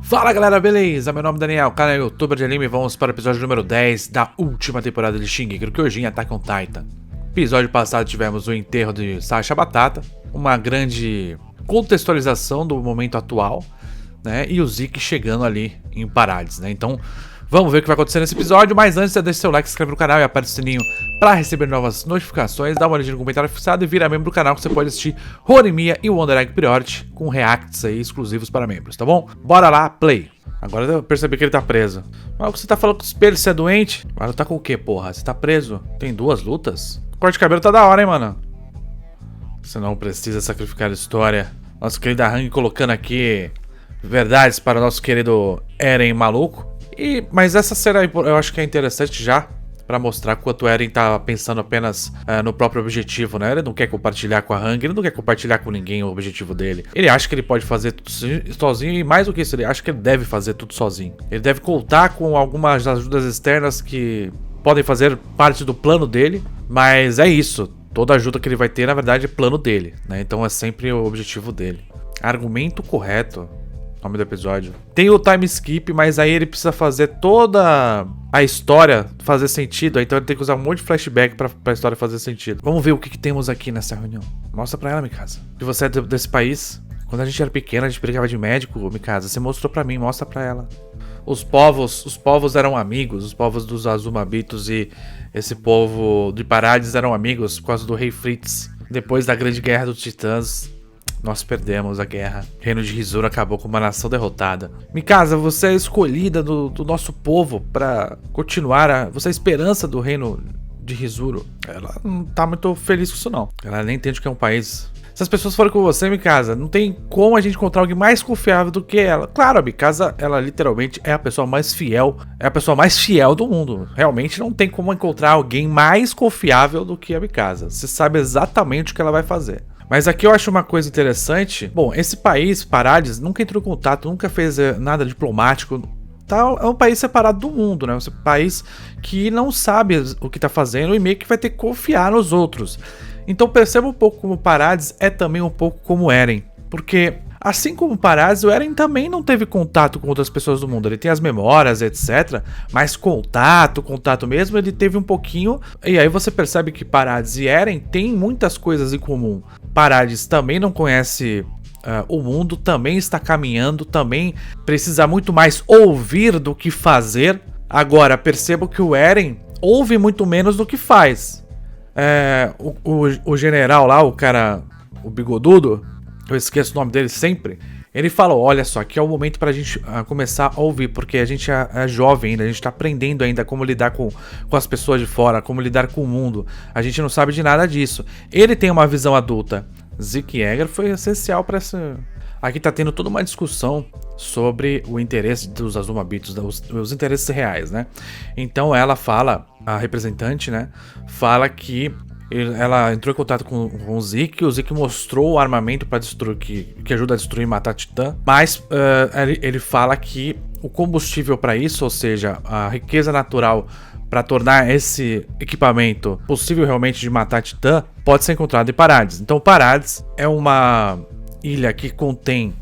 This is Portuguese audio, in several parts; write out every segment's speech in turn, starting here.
Fala galera, beleza? Meu nome é Daniel, canal youtuber de anime. Vamos para o episódio número 10 da última temporada de Shingeki no Kyojin Attack on Titan. Episódio passado tivemos o enterro de Sasha Batata, uma grande contextualização do momento atual, né? E o Zeke chegando ali em Parades, né? Então vamos ver o que vai acontecer nesse episódio, mas antes deixa seu like, se inscreve no canal e aperta o sininho para receber novas notificações, dá uma olhadinha no comentário fixado e vira membro do canal que você pode assistir Horimiya e Wonder Egg Priority com reacts aí exclusivos para membros, tá bom? Bora lá, play! Agora eu percebi que ele tá preso. Mas você tá falando com o espelho, você é doente? Mas tá com o que, porra? Você tá preso? Tem 2 lutas? O corte de cabelo tá da hora, hein, mano? Você não precisa sacrificar a história. Nosso querido Hang colocando aqui verdades para o nosso querido Eren maluco. Mas essa cena eu acho que é interessante já, pra mostrar quanto Eren tá pensando apenas no próprio objetivo, né? Ele não quer compartilhar com a Hang, ele não quer compartilhar com ninguém o objetivo dele. Ele acha que ele pode fazer tudo sozinho e mais do que isso, ele acha que ele deve fazer tudo sozinho. Ele deve contar com algumas ajudas externas que podem fazer parte do plano dele, mas é isso. Toda ajuda que ele vai ter, na verdade, é plano dele, né? Então é sempre o objetivo dele. Argumento correto. Nome do episódio. Tem o time skip, mas aí ele precisa fazer toda a história fazer sentido. Então ele tem que usar um monte de flashback pra história fazer sentido. Vamos ver o que temos aqui nessa reunião. Mostra pra ela, Mikasa. Que você é desse país. Quando a gente era pequena, a gente brigava de médico, Mikasa. Você mostrou pra mim, mostra pra ela. Os povos eram amigos. Os povos dos Azumabitos e esse povo de Parades eram amigos por causa do Rei Fritz. Depois da Grande Guerra dos Titãs, nós perdemos a guerra. O reino de Rizuru acabou com uma nação derrotada. Mikasa, você é escolhida do nosso povo pra continuar você é a esperança do reino de Rizuru. Ela não tá muito feliz com isso não. Ela nem entende o que é um país. Se as pessoas forem com você, Mikasa, não tem como a gente encontrar alguém mais confiável do que ela. Claro, a Mikasa, ela literalmente é a pessoa mais fiel. É a pessoa mais fiel do mundo. Realmente não tem como encontrar alguém mais confiável do que a Mikasa. Você sabe exatamente o que ela vai fazer. Mas aqui eu acho uma coisa interessante. Bom, esse país, Parades, nunca entrou em contato, nunca fez nada diplomático. Tá, é um país separado do mundo, né? Um país que não sabe o que tá fazendo e meio que vai ter que confiar nos outros. Então perceba um pouco como Parades é também um pouco como Eren. Porque assim como Parades, o Eren também não teve contato com outras pessoas do mundo. Ele tem as memórias, etc. Mas contato mesmo, ele teve um pouquinho. E aí você percebe que Parades e Eren têm muitas coisas em comum. Parades também não conhece o mundo, também está caminhando, também precisa muito mais ouvir do que fazer. Agora, percebo que o Eren ouve muito menos do que faz. O general lá, o cara, o bigodudo, eu esqueço o nome dele sempre, ele falou, olha só, aqui é o momento pra gente começar a ouvir, porque a gente é jovem ainda, a gente tá aprendendo ainda como lidar com as pessoas de fora, como lidar com o mundo, a gente não sabe de nada disso. Ele tem uma visão adulta. Zeke Yeager foi essencial pra essa... Aqui tá tendo toda uma discussão sobre o interesse dos Azumabitos, os interesses reais, né? Então ela fala, a representante, né, fala que ela entrou em contato com o Zeke mostrou o armamento para destruir, que ajuda a destruir e matar Titã, mas ele fala que o combustível para isso, ou seja, a riqueza natural para tornar esse equipamento possível realmente de matar Titã, pode ser encontrado em Parades. Então Parades é uma ilha que contém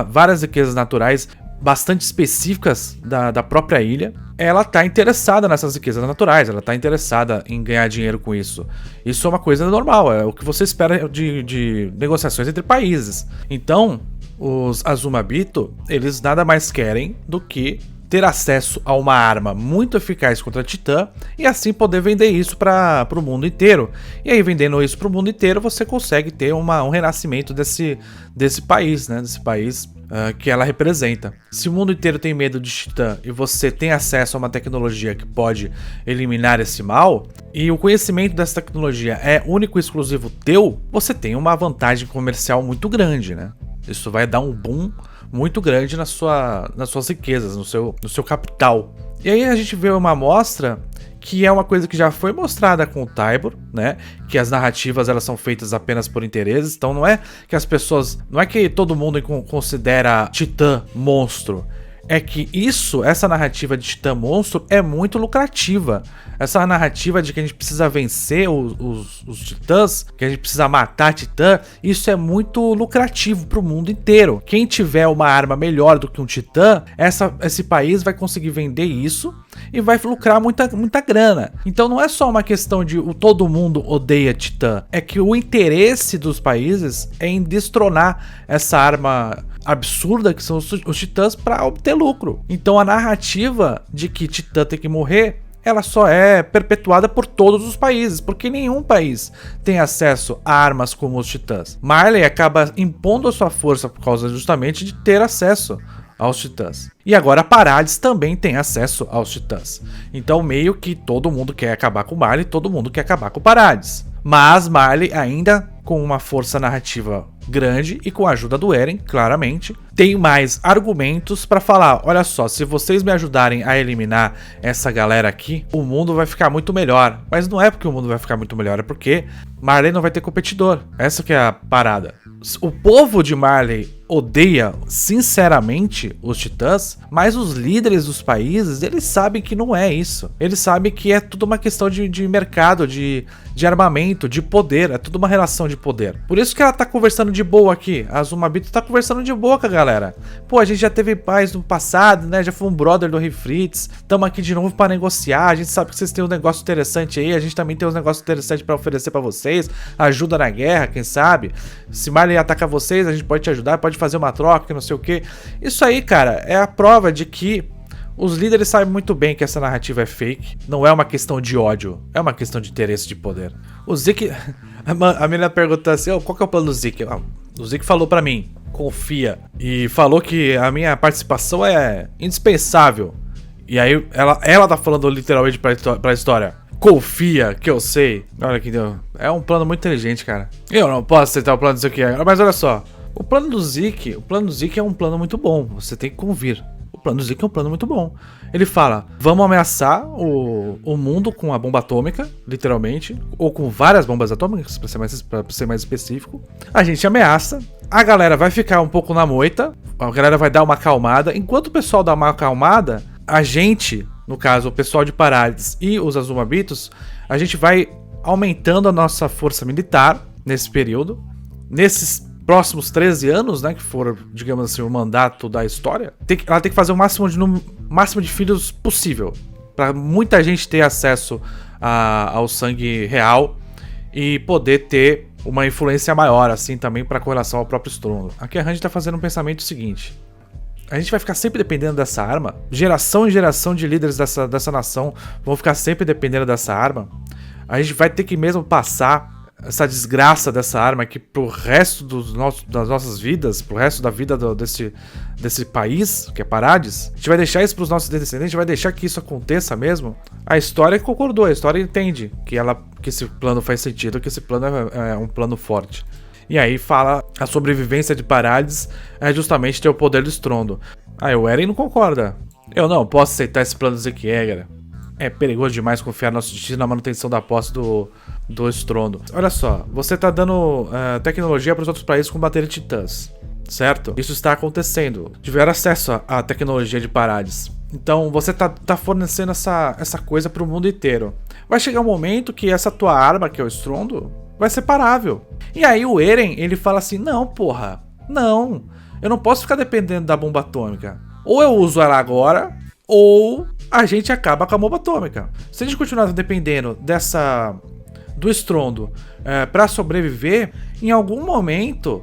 várias riquezas naturais bastante específicas da própria ilha. Ela tá interessada nessas riquezas naturais, ela tá interessada em ganhar dinheiro com isso. Isso é uma coisa normal, é o que você espera de negociações entre países. Então, os Azumabito, eles nada mais querem do que ter acesso a uma arma muito eficaz contra a Titã e assim poder vender isso para o mundo inteiro. E aí, vendendo isso para o mundo inteiro, você consegue ter um renascimento desse país, né? Desse país que ela representa. Se o mundo inteiro tem medo de Titã e você tem acesso a uma tecnologia que pode eliminar esse mal, e o conhecimento dessa tecnologia é único e exclusivo teu, você tem uma vantagem comercial muito grande, né? Isso vai dar um boom muito grande nas suas riquezas, no seu capital. E aí a gente vê uma amostra que é uma coisa que já foi mostrada com o Tybur, né? Que as narrativas elas são feitas apenas por interesses. Então não é que as pessoas, não é que todo mundo considera Titã monstro. é que essa narrativa de Titã Monstro é muito lucrativa. Essa narrativa de que a gente precisa vencer os titãs, que a gente precisa matar Titã, isso é muito lucrativo pro mundo inteiro. Quem tiver uma arma melhor do que um Titã, esse país vai conseguir vender isso e vai lucrar muita grana. Então não é só uma questão de todo mundo odeia Titã, é que o interesse dos países é em destronar essa arma absurda que são os titãs para obter lucro. Então a narrativa de que Titã tem que morrer, ela só é perpetuada por todos os países, porque nenhum país tem acesso a armas como os titãs. Marley acaba impondo a sua força por causa justamente de ter acesso aos titãs. E agora Parades também tem acesso aos titãs. Então meio que todo mundo quer acabar com Marley, todo mundo quer acabar com Parades. Mas Marley ainda com uma força narrativa grande e com a ajuda do Eren, claramente, tem mais argumentos para falar, olha só, se vocês me ajudarem a eliminar essa galera aqui, o mundo vai ficar muito melhor. Mas não é porque o mundo vai ficar muito melhor, é porque Marley não vai ter competidor. Essa que é a parada. O povo de Marley odeia sinceramente os titãs, mas os líderes dos países, eles sabem que não é isso. Eles sabem que é tudo uma questão de mercado, de armamento, de poder, é tudo uma relação de poder. Por isso que ela tá conversando de boa aqui, a Azumabito tá conversando de boa com a galera. Pô, a gente já teve paz no passado, né, já foi um brother do Rei Fritz, tamo aqui de novo pra negociar, a gente sabe que vocês têm um negócio interessante aí, a gente também tem uns negócios interessantes pra oferecer pra vocês, ajuda na guerra, quem sabe? Se Marley atacar vocês, a gente pode te ajudar, pode fazer uma troca, não sei o que. Isso aí, cara, é a prova de que os líderes sabem muito bem que essa narrativa é fake. Não é uma questão de ódio, é uma questão de interesse de poder. O Zeke... A menina perguntou assim, qual que é o plano do Zeke? O Zeke falou pra mim, confia. E falou que a minha participação é indispensável. E aí ela tá falando literalmente pra história. Confia, que eu sei. Olha que deu. É um plano muito inteligente, cara. Eu não posso aceitar o plano do Zeke. Mas olha só. O plano do Zeke é um plano muito bom. Você tem que convir. O plano do Zeke é um plano muito bom. Ele fala, vamos ameaçar o mundo com a bomba atômica, literalmente, ou com várias bombas atômicas, pra ser mais específico. A gente ameaça, a galera vai ficar um pouco na moita, a galera vai dar uma acalmada. Enquanto o pessoal dá uma acalmada, a gente, no caso, o pessoal de Parades e os Azumabitos, a gente vai aumentando a nossa força militar nesse período. Nesses próximos 13 anos, né, que for, digamos assim, o mandato da história, ela tem que fazer o máximo de filhos possível, para muita gente ter acesso ao sangue real e poder ter uma influência maior, assim, também para correlação ao próprio Strondo. Aqui a Hanji tá fazendo um pensamento seguinte: a gente vai ficar sempre dependendo dessa arma, geração em geração de líderes dessa nação vão ficar sempre dependendo dessa arma, a gente vai ter que mesmo passar essa desgraça dessa arma aqui pro resto das nossas vidas, pro resto da vida desse país, que é Parades. A gente vai deixar isso pros nossos descendentes, a gente vai deixar que isso aconteça mesmo. A história concordou, a história entende que esse plano faz sentido, que esse plano é um plano forte. E aí fala a sobrevivência de Parades é justamente ter o poder do Strondo. Aí o Eren não concorda. Eu não posso aceitar esse plano do Zeke. É perigoso demais confiar nosso destino na manutenção da posse do Strondo. Olha só, você tá dando tecnologia para os outros países combaterem titãs, certo? Isso está acontecendo. Tiveram acesso à tecnologia de Parades. Então você tá fornecendo essa coisa pro mundo inteiro. Vai chegar um momento que essa tua arma, que é o Strondo, vai ser parável. E aí o Eren, ele fala assim, não, porra, não. Eu não posso ficar dependendo da bomba atômica. Ou eu uso ela agora, ou a gente acaba com a bomba atômica. Se a gente continuar dependendo do Strondo para sobreviver, em algum momento,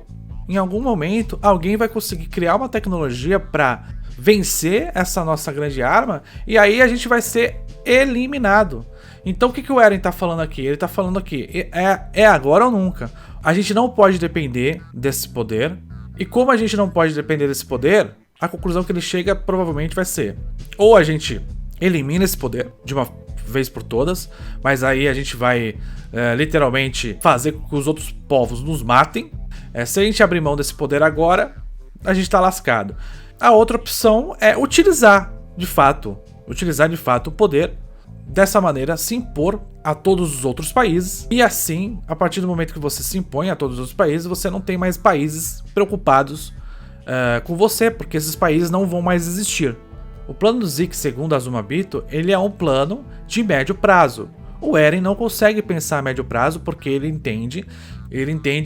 alguém vai conseguir criar uma tecnologia para vencer essa nossa grande arma, e aí a gente vai ser eliminado. Então o que o Eren tá falando aqui? Ele tá falando aqui, é agora ou nunca. A gente não pode depender desse poder, e como a gente não pode depender desse poder, a conclusão que ele chega provavelmente vai ser, ou a gente elimina esse poder de uma vez por todas, mas aí a gente vai literalmente fazer com que os outros povos nos matem. Se a gente abrir mão desse poder agora, a gente tá lascado. A outra opção é utilizar de fato o poder, dessa maneira se impor a todos os outros países, e assim, a partir do momento que você se impõe a todos os outros países, você não tem mais países preocupados com você, porque esses países não vão mais existir. O plano do Zeke, segundo Azuma Bito, ele é um plano de médio prazo. O Eren não consegue pensar a médio prazo porque ele entende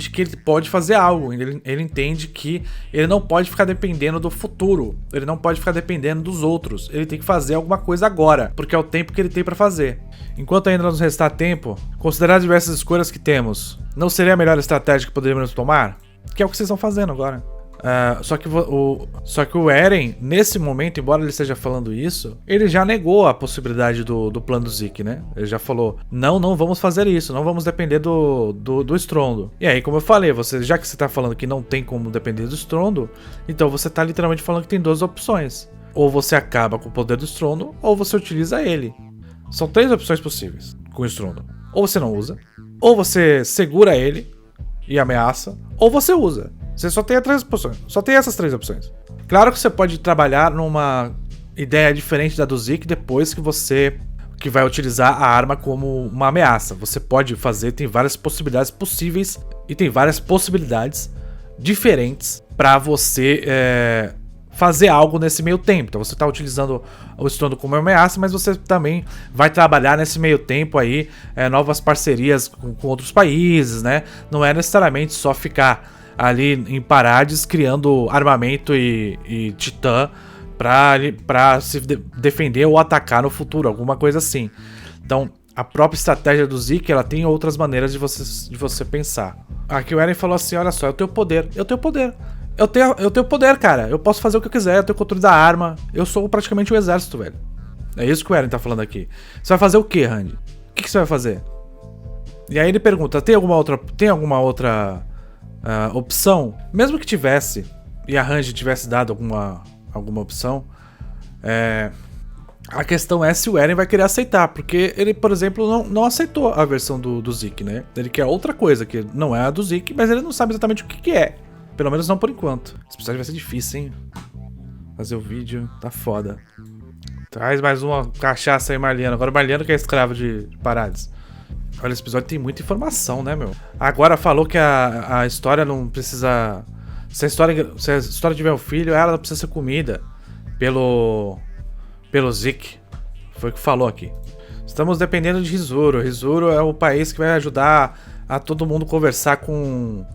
que ele pode fazer algo, ele entende que ele não pode ficar dependendo do futuro, ele não pode ficar dependendo dos outros, ele tem que fazer alguma coisa agora, porque é o tempo que ele tem para fazer. Enquanto ainda nos restar tempo, considerar as diversas escolhas que temos, não seria a melhor estratégia que poderíamos tomar? Que é o que vocês estão fazendo agora. Só que o Eren, nesse momento, embora ele esteja falando isso, ele já negou a possibilidade do plano do Zeke, né? Ele já falou, não vamos fazer isso, não vamos depender do estrondo. E aí, como eu falei, já que você tá falando que não tem como depender do estrondo, então você tá literalmente falando que tem duas opções. Ou você acaba com o poder do estrondo, ou você utiliza ele. São 3 opções possíveis com o estrondo. Ou você não usa, ou você segura ele e ameaça, ou você usa. Você só tem essas 3 opções. Claro que você pode trabalhar numa ideia diferente da do Zeke depois que vai utilizar a arma como uma ameaça. Você pode fazer, tem várias possibilidades possíveis e tem várias possibilidades diferentes para você fazer algo nesse meio tempo. Então você está utilizando o estrondo como ameaça, mas você também vai trabalhar nesse meio tempo aí novas parcerias com outros países, né? Não é necessariamente só ficar ali em Parades criando armamento e titã pra se defender ou atacar no futuro, alguma coisa assim. Então, a própria estratégia do Zeke, ela tem outras maneiras de você pensar. Aqui o Eren falou assim, olha só, eu tenho poder, cara, eu posso fazer o que eu quiser, eu tenho controle da arma, eu sou praticamente o exército, velho. É isso que o Eren tá falando aqui. Você vai fazer o que, Randy? O que você vai fazer? E aí ele pergunta, tem alguma outra opção? Mesmo que tivesse, e a Randy tivesse dado alguma opção, a questão é se o Eren vai querer aceitar, porque ele, por exemplo, não aceitou a versão do Zeke, né? Ele quer outra coisa, que não é a do Zeke, mas ele não sabe exatamente o que é. Pelo menos não por enquanto. Esse episódio vai ser difícil, hein? Fazer o vídeo, tá foda. Traz mais uma cachaça aí, Marliano. Agora o Marliano que é escravo de Parades. Olha, esse episódio tem muita informação, né, meu? Agora falou que a história não precisa... Se a história tiver um filho, ela não precisa ser comida pelo Zeke. Foi o que falou aqui. Estamos dependendo de Rizuru. Rizuru é o país que vai ajudar a todo mundo conversar com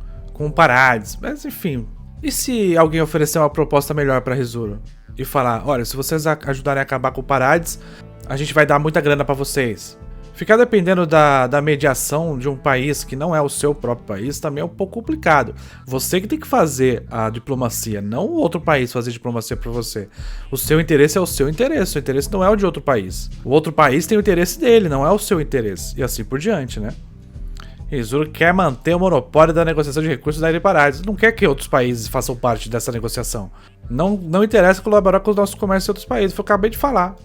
Parades. Mas, enfim. E se alguém oferecer uma proposta melhor pra Rizuru? E falar, olha, se vocês ajudarem a acabar com Parades, a gente vai dar muita grana pra vocês. Ficar dependendo da mediação de um país que não é o seu próprio país também é um pouco complicado. Você que tem que fazer a diplomacia, não o outro país fazer diplomacia por você. O seu interesse é o seu interesse não é o de outro país. O outro país tem o interesse dele, não é o seu interesse. E assim por diante, né? Rizuru quer manter o monopólio da negociação de recursos da Ilha Parades. Não quer que outros países façam parte dessa negociação. Não interessa colaborar com os nossos comércios em outros países. Eu acabei de falar.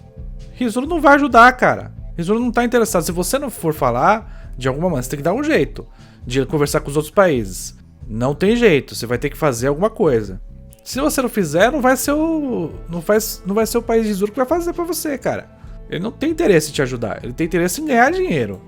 Rizuru não vai ajudar, cara. Rizuru não tá interessado. Se você não for falar, de alguma maneira, você tem que dar um jeito de conversar com os outros países. Não tem jeito, você vai ter que fazer alguma coisa. Se você não fizer, não vai ser o país de Rizuru que vai fazer pra você, cara. Ele não tem interesse em te ajudar, ele tem interesse em ganhar dinheiro.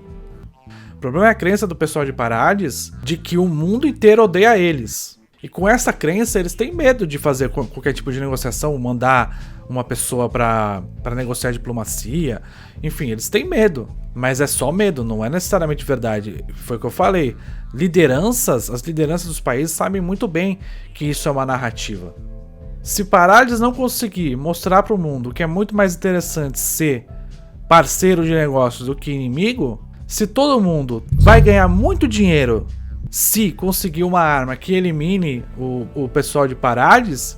O problema é a crença do pessoal de Parades de que o mundo inteiro odeia eles. E com essa crença, eles têm medo de fazer qualquer tipo de negociação, mandar uma pessoa pra negociar diplomacia. Enfim, eles têm medo. Mas é só medo, não é necessariamente verdade. Foi o que eu falei. As lideranças dos países sabem muito bem que isso é uma narrativa. Se Parades não conseguir mostrar pro mundo que é muito mais interessante ser parceiro de negócios do que inimigo, se todo mundo vai ganhar muito dinheiro se conseguir uma arma que elimine o pessoal de Parades,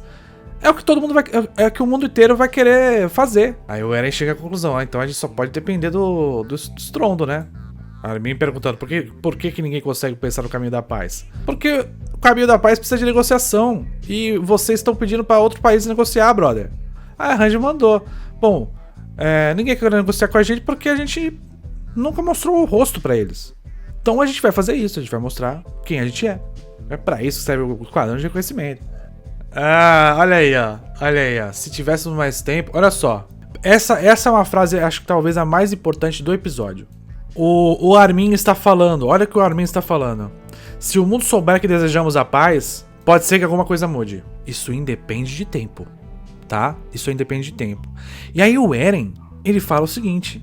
é o que todo mundo é o que o mundo inteiro vai querer fazer. Aí o Eren chega à conclusão, então a gente só pode depender do estrondo, né? Armin perguntando por que ninguém consegue pensar no caminho da paz. Porque o caminho da paz precisa de negociação. E vocês estão pedindo para outro país negociar, brother. Aí a Randy mandou. Bom, ninguém quer negociar com a gente porque a gente nunca mostrou o rosto para eles. Então a gente vai fazer isso, a gente vai mostrar quem a gente é. É pra isso que serve o quadrante de reconhecimento. Olha aí, ó. Se tivéssemos mais tempo... Olha só. Essa é uma frase, acho que talvez a mais importante do episódio. O Armin está falando. Olha o que o Armin está falando. Se o mundo souber que desejamos a paz, pode ser que alguma coisa mude. Isso independe de tempo, tá? Isso independe de tempo. E aí o Eren, ele fala o seguinte: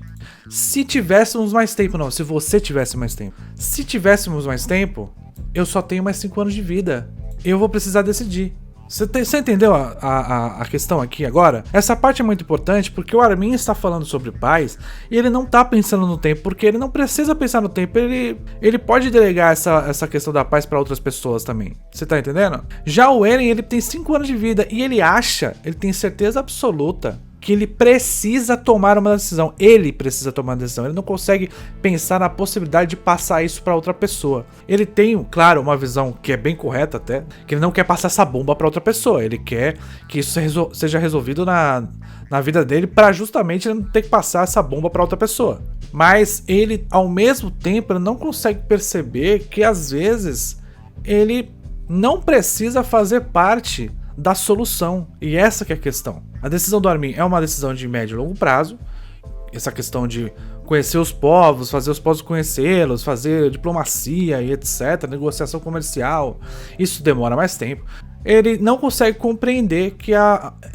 se tivéssemos mais tempo, não, se você tivesse mais tempo. Se tivéssemos mais tempo, eu só tenho mais 5 anos de vida. Eu vou precisar decidir. Você entendeu a questão aqui agora? Essa parte é muito importante porque o Armin está falando sobre paz e ele não está pensando no tempo, porque ele não precisa pensar no tempo, ele pode delegar essa questão da paz para outras pessoas também. Você tá entendendo? Já o Eren, ele tem 5 anos de vida e ele tem certeza absoluta que ele precisa tomar uma decisão. Ele precisa tomar uma decisão. Ele não consegue pensar na possibilidade de passar isso para outra pessoa. Ele tem, claro, uma visão que é bem correta até, que ele não quer passar essa bomba para outra pessoa. Ele quer que isso seja resolvido na vida dele, para justamente ele não ter que passar essa bomba para outra pessoa. Mas ele, ao mesmo tempo, ele não consegue perceber que às vezes ele não precisa fazer parte da solução. E essa que é a questão. A decisão do Armin é uma decisão de médio e longo prazo. Essa questão de conhecer os povos, fazer os povos conhecê-los, fazer diplomacia e etc, negociação comercial, isso demora mais tempo. Ele não consegue compreender que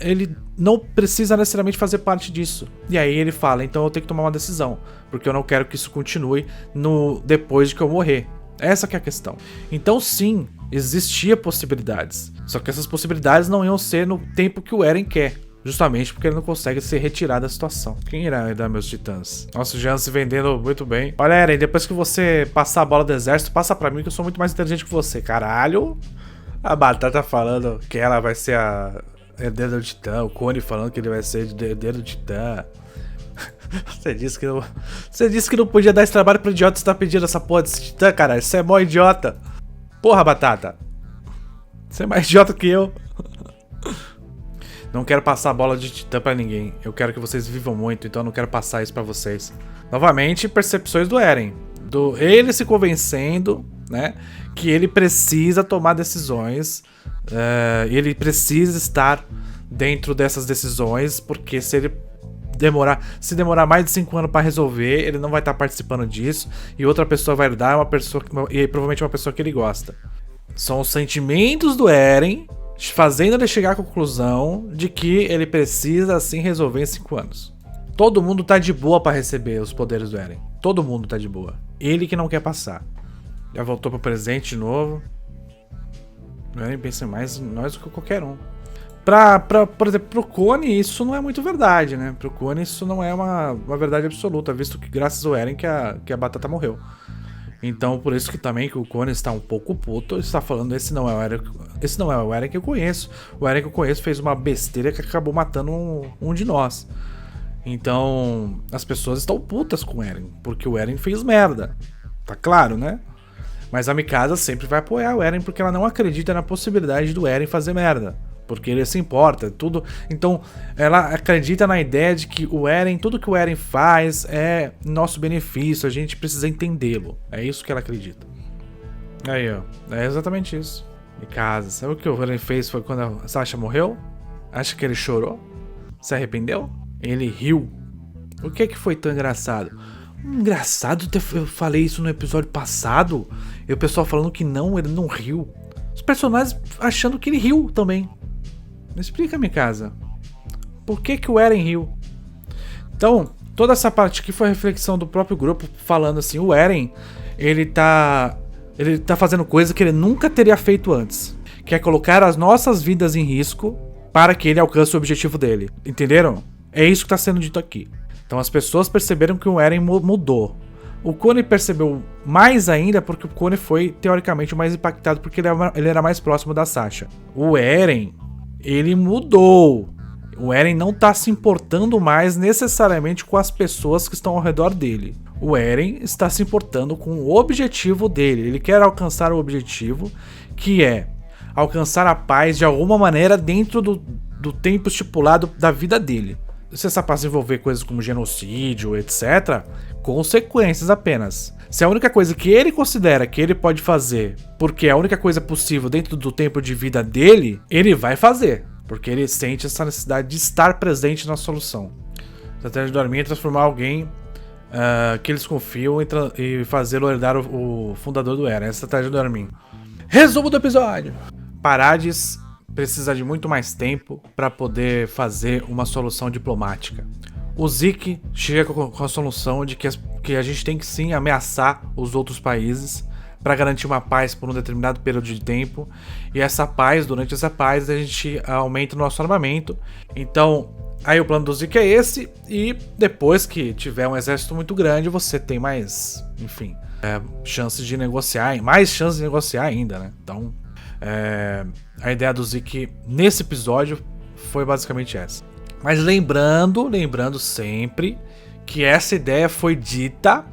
ele não precisa necessariamente fazer parte disso. E aí ele fala, então eu tenho que tomar uma decisão, porque eu não quero que isso continue depois de que eu morrer. Essa que é a questão. Então sim, existia possibilidades. Só que essas possibilidades não iam ser no tempo que o Eren quer. Justamente porque ele não consegue se retirar da situação. Quem irá dar meus titãs? Nossa, o Jean se vendendo muito bem. Olha, Eren, depois que você passar a bola do exército, passa pra mim que eu sou muito mais inteligente que você. Caralho! A Batata falando que ela vai ser a herdeira do titã. O Cone falando que ele vai ser herdeiro do titã. Você disse que não podia dar esse trabalho pro idiota. Você tá pedindo essa porra desse titã, cara. Você é mó idiota. Porra, Batata. Você é mais idiota que eu. Não quero passar a bola de titã pra ninguém. Eu quero que vocês vivam muito, então eu não quero passar isso pra vocês. Novamente, percepções do Eren. Ele se convencendo, né, que ele precisa tomar decisões. Ele precisa estar dentro dessas decisões, porque se demorar mais de 5 anos pra resolver, ele não vai estar participando disso. E outra pessoa vai dar, e provavelmente uma pessoa que ele gosta. São os sentimentos do Eren fazendo ele chegar à conclusão de que ele precisa assim resolver em 5 anos. Todo mundo tá de boa pra receber os poderes do Eren. Todo mundo tá de boa. Ele que não quer passar. Já voltou pro presente de novo. O Eren pensa mais em nós do que qualquer um. Por exemplo, pro Cone isso não é muito verdade, né? Pro Cone isso não é uma verdade absoluta, visto que graças ao Eren que a Batata morreu. Então, por isso que também que o Cone está um pouco puto, ele está falando, esse não é o Eren que eu conheço. O Eren que eu conheço fez uma besteira que acabou matando um de nós. Então, as pessoas estão putas com o Eren, porque o Eren fez merda. Tá claro, né? Mas a Mikasa sempre vai apoiar o Eren, porque ela não acredita na possibilidade do Eren fazer merda. Porque ele se importa, tudo. Então, ela acredita na ideia de que o Eren, tudo que o Eren faz é nosso benefício, a gente precisa entendê-lo. É isso que ela acredita. Aí, ó. É exatamente isso. Mikasa, sabe o que o Eren fez foi quando a Sasha morreu? Acha que ele chorou? Se arrependeu? Ele riu. O que foi tão engraçado? Engraçado, eu falei isso no episódio passado. E o pessoal falando que não, ele não riu. Os personagens achando que ele riu também. Me explica, Mikasa. Por que o Eren riu? Então, toda essa parte aqui foi a reflexão do próprio grupo, falando assim, o Eren, ele tá fazendo coisa que ele nunca teria feito antes. Que é colocar as nossas vidas em risco para que ele alcance o objetivo dele. Entenderam? É isso que tá sendo dito aqui. Então as pessoas perceberam que o Eren mudou. O Cone percebeu mais ainda porque o Cone foi, teoricamente, mais impactado porque ele era mais próximo da Sasha. O Eren, ele mudou. O Eren não tá se importando mais necessariamente com as pessoas que estão ao redor dele. O Eren está se importando com o objetivo dele. Ele quer alcançar o objetivo, que é alcançar a paz de alguma maneira dentro do tempo estipulado da vida dele. Se essa paz envolver coisas como genocídio, etc., consequências apenas. Se a única coisa que ele considera que ele pode fazer, porque é a única coisa possível dentro do tempo de vida dele, ele vai fazer. Porque ele sente essa necessidade de estar presente na solução. A estratégia do Armin é transformar alguém que eles confiam e fazê-lo herdar o fundador do Eren. Essa é a estratégia do Armin. Resumo do episódio. Parades precisa de muito mais tempo para poder fazer uma solução diplomática. O Zeke chega com a solução de que a gente tem que sim ameaçar os outros países para garantir uma paz por um determinado período de tempo, e essa paz, durante essa paz, a gente aumenta o nosso armamento. Então, aí o plano do Zeke é esse, e depois que tiver um exército muito grande, você tem mais, enfim, chances de negociar, mais chances de negociar ainda, né? Então, a ideia do Zeke nesse episódio foi basicamente essa. Mas lembrando sempre que essa ideia foi dita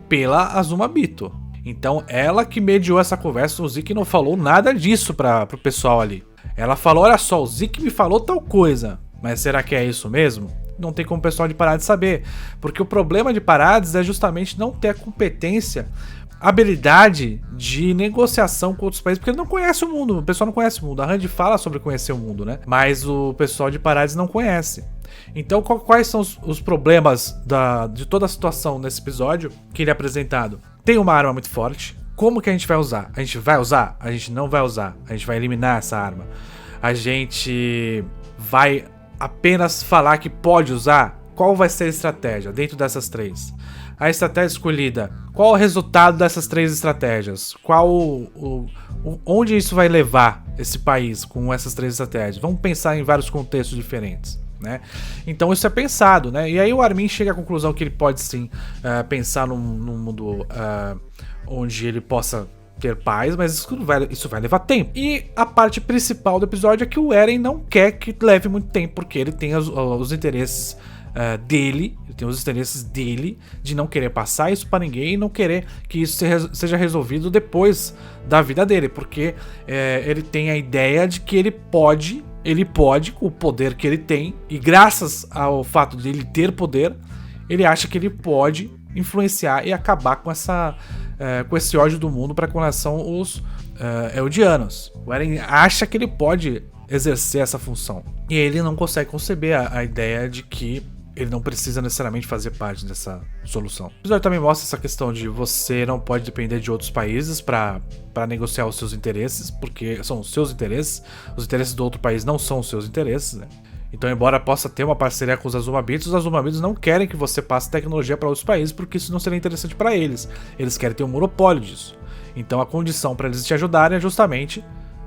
pela Azuma Bito. Então ela que mediou essa conversa, o Zeke não falou nada disso pro pessoal ali. Ela falou, olha só, o Zeke me falou tal coisa, mas será que é isso mesmo? Não tem como o pessoal de Parades saber, porque o problema de Parades é justamente não ter a competência, habilidade de negociação com outros países, porque ele não conhece o mundo, o pessoal não conhece o mundo. A Randy fala sobre conhecer o mundo, né? Mas o pessoal de Parades não conhece. Então quais são os problemas de toda a situação nesse episódio que ele é apresentado? Tem uma arma muito forte. Como que a gente vai usar? A gente vai usar? A gente não vai usar. A gente vai eliminar essa arma. A gente vai apenas falar que pode usar? Qual vai ser a estratégia dentro dessas três? A estratégia escolhida, qual o resultado dessas três estratégias? Onde isso vai levar esse país com essas três estratégias? Vamos pensar em vários contextos diferentes, né? Então isso é pensado, né? E aí o Armin chega à conclusão que ele pode sim pensar num mundo onde ele possa ter paz, mas isso vai levar tempo. E a parte principal do episódio é que o Eren não quer que leve muito tempo, porque ele tem os interesses dele, ele tem os interesses dele de não querer passar isso pra ninguém e não querer que isso seja resolvido depois da vida dele, porque ele tem a ideia de que ele pode, com o poder que ele tem, e graças ao fato de ele ter poder, ele acha que ele pode influenciar e acabar com esse ódio do mundo para com relação aos Eldianos. O Eren acha que ele pode exercer essa função, e ele não consegue conceber a ideia de que ele não precisa necessariamente fazer parte dessa solução. O episódio também mostra essa questão de você não pode depender de outros países para negociar os seus interesses, porque são os seus interesses, os interesses do outro país não são os seus interesses, né? Então, embora possa ter uma parceria com os Azuma Bitos não querem que você passe tecnologia para outros países, porque isso não seria interessante para eles. Eles querem ter um monopólio disso. Então, a condição para eles te ajudarem é justamente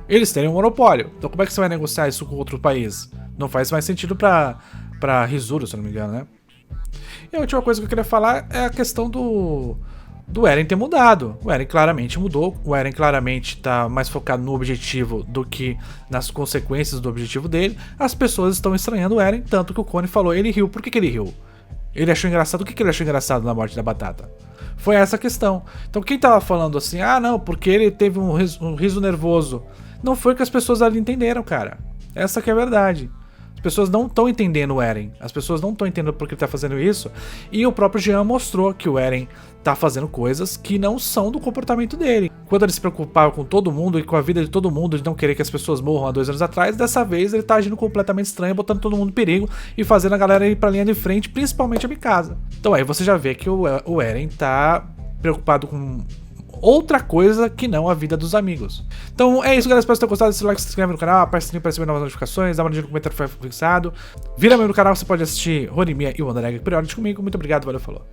eles terem um monopólio. Então, como é que você vai negociar isso com outro país? Não faz mais sentido para Rizuru, se eu não me engano, né? E a última coisa que eu queria falar é a questão do Eren ter mudado. O Eren claramente mudou, o Eren claramente tá mais focado no objetivo do que nas consequências do objetivo dele. As pessoas estão estranhando o Eren, tanto que o Cone falou, ele riu. Por que ele riu? Ele achou engraçado. O que ele achou engraçado na morte da Batata? Foi essa questão. Então quem tava falando assim, não, porque ele teve um riso nervoso, não foi o que as pessoas ali entenderam, cara. Essa que é a verdade. As pessoas não estão entendendo o Eren. As pessoas não estão entendendo por que ele tá fazendo isso. E o próprio Jean mostrou que o Eren tá fazendo coisas que não são do comportamento dele. Quando ele se preocupava com todo mundo e com a vida de todo mundo, de não querer que as pessoas morram há 2 anos atrás, dessa vez ele tá agindo completamente estranho, botando todo mundo em perigo e fazendo a galera ir pra linha de frente, principalmente a Mikasa. Então aí você já vê que o Eren tá preocupado com outra coisa que não a vida dos amigos. Então é isso, galera. Espero que vocês tenham gostado. Deixa o like, se inscreve no canal, aperta o sininho para receber novas notificações, dá uma olhadinha no comentário que foi fixado. Vira membro do canal, você pode assistir Horimiya e o Wanderegg periódico comigo. Muito obrigado, valeu, falou.